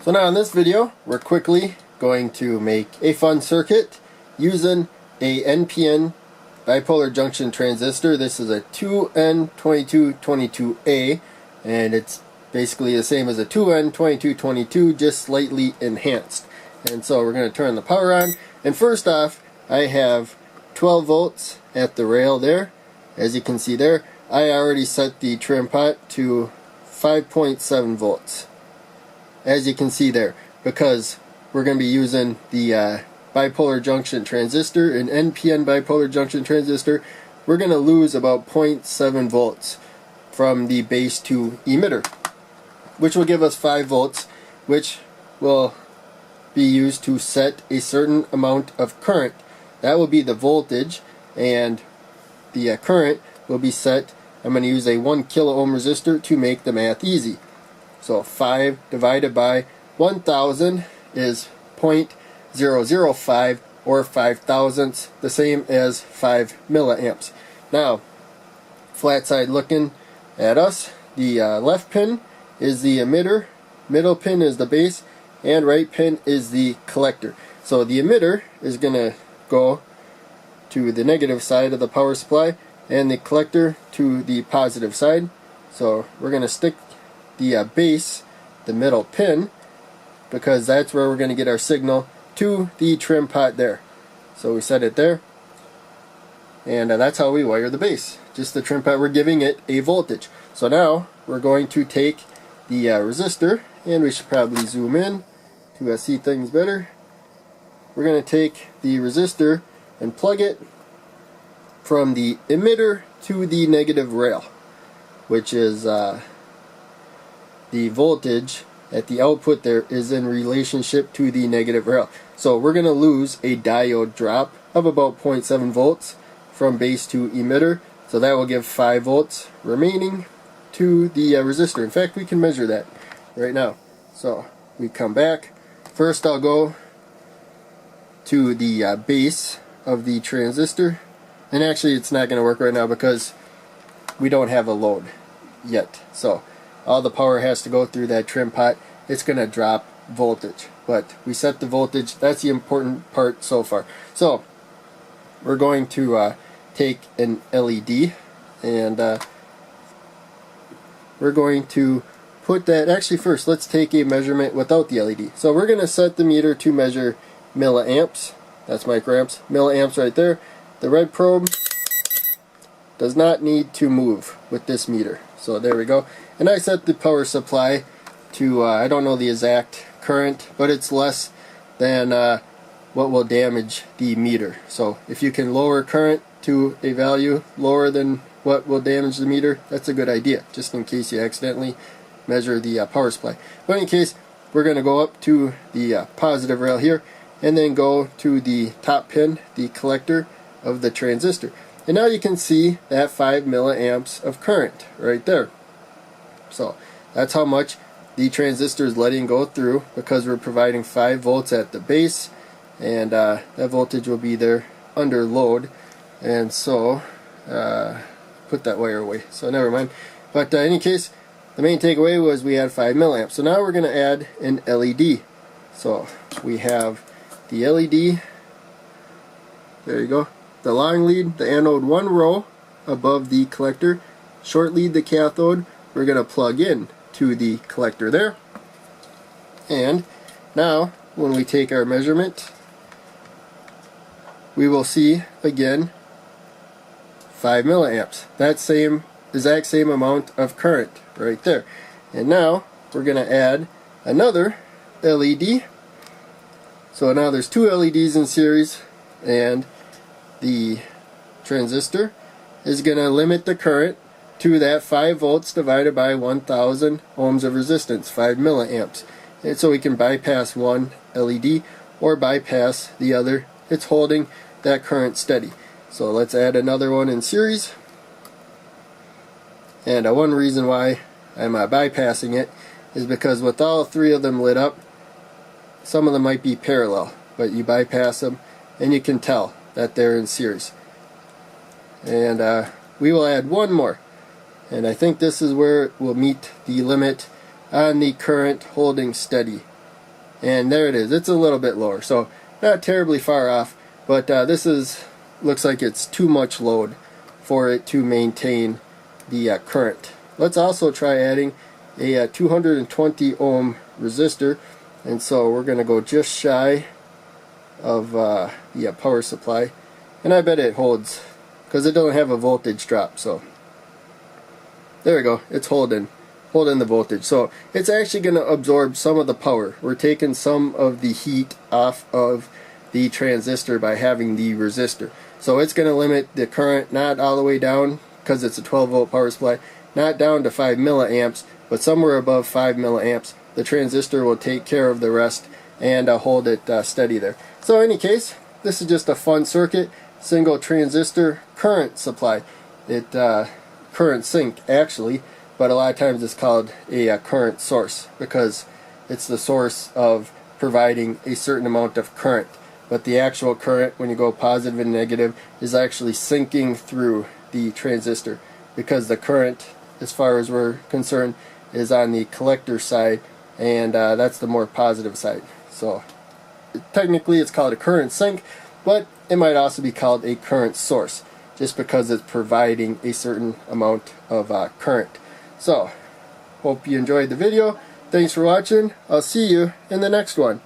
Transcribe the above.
So now in this video, we're quickly going to make a fun circuit using a NPN bipolar junction transistor. This is a 2N2222A, and it's basically the same as a 2N2222, just slightly enhanced. And so we're going to turn the power on. And first off, I have 12 volts at the rail there. As you can see there, I already set the trim pot to 5.7 volts. As you can see there, because we're going to be using the bipolar junction transistor, an NPN bipolar junction transistor, we're going to lose about 0.7 volts from the base to emitter, which will give us 5 volts, which will be used to set a certain amount of current. That will be the voltage, and the current will be set. I'm going to use a 1 kilo ohm resistor to make the math easy. So 5 divided by 1000 is 0.005 or 5 thousandths, the same as 5 milliamps. Now, flat side looking at us, the left pin is the emitter, middle pin is the base, and right pin is the collector. So the emitter is going to go to the negative side of the power supply, and the collector to the positive side. So we're going to stick the base, the middle pin, because that's where we're going to get our signal to the trim pot there. So we set it there, and that's how we wire the base. Just the trim pot, we're giving it a voltage. So now we're going to take the resistor, and we should probably zoom in to see things better. We're going to take the resistor and plug it from the emitter to the negative rail, which is the voltage at the output there is in relationship to the negative rail. So we're going to lose a diode drop of about 0.7 volts from base to emitter. So that will give 5 volts remaining to the resistor. In fact, we can measure that right now. So we come back. First I'll go to the base of the transistor. And actually it's not going to work right now because we don't have a load yet. So all the power has to go through that trim pot. It's going to drop voltage. But we set the voltage. That's the important part so far. So we're going to take an LED, and we're going to put that, actually first let's take a measurement without the LED. So we're going to set the meter to measure milliamps. That's microamps. Milliamps right there. The red probe does not need to move with this meter. So there we go. And I set the power supply to, I don't know the exact current, but it's less than what will damage the meter. So if you can lower current to a value lower than what will damage the meter, that's a good idea, just in case you accidentally measure the power supply. But in any case, we're going to go up to the positive rail here, and then go to the top pin, the collector of the transistor. And now you can see that 5 milliamps of current right there. So that's how much the transistor is letting go through, because we're providing 5 volts at the base, and that voltage will be there under load. And so put that wire away, so never mind. But in any case, the main takeaway was we had 5 milliamps. So now we're going to add an LED. So we have the LED, there you go, the long lead, the anode 1 row above the collector, short lead, the cathode, we're going to plug in to the collector there. And now when we take our measurement, we will see again 5 milliamps, that same exact same amount of current right there. And now we're going to add another LED. So now there's 2 LEDs in series, and the transistor is going to limit the current to that 5 volts divided by 1000 ohms of resistance, 5 milliamps. And so we can bypass one LED or bypass the other. It's holding that current steady. So let's add another one in series. And one reason why I'm bypassing it is because with all 3 of them lit up, some of them might be parallel, but you bypass them and you can tell that they're in series. And we will add one more, and I think this is where it will meet the limit on the current holding steady and there it is. It's a little bit lower, so not terribly far off, but this looks like it's too much load for it to maintain the current. Let's also try adding a 220 ohm resistor, and so we're going to go just shy of the power supply, and I bet it holds because it doesn't have a voltage drop. So there we go, it's holding the voltage, so it's actually going to absorb some of the power. We're taking some of the heat off of the transistor by having the resistor, so it's going to limit the current not all the way down, because it's a 12 volt power supply, not down to 5 milliamps, but somewhere above 5 milliamps. The transistor will take care of the rest and hold it steady there. So in any case, this is just a fun circuit, single transistor current supply. It current sink actually, but a lot of times it's called a current source because it's the source of providing a certain amount of current. But the actual current, when you go positive and negative, is actually sinking through the transistor, because the current, as far as we're concerned, is on the collector side, and that's the more positive side. So technically it's called a current sink, but it might also be called a current source, just because it's providing a certain amount of current. So hope you enjoyed the video. Thanks for watching. I'll see you in the next one.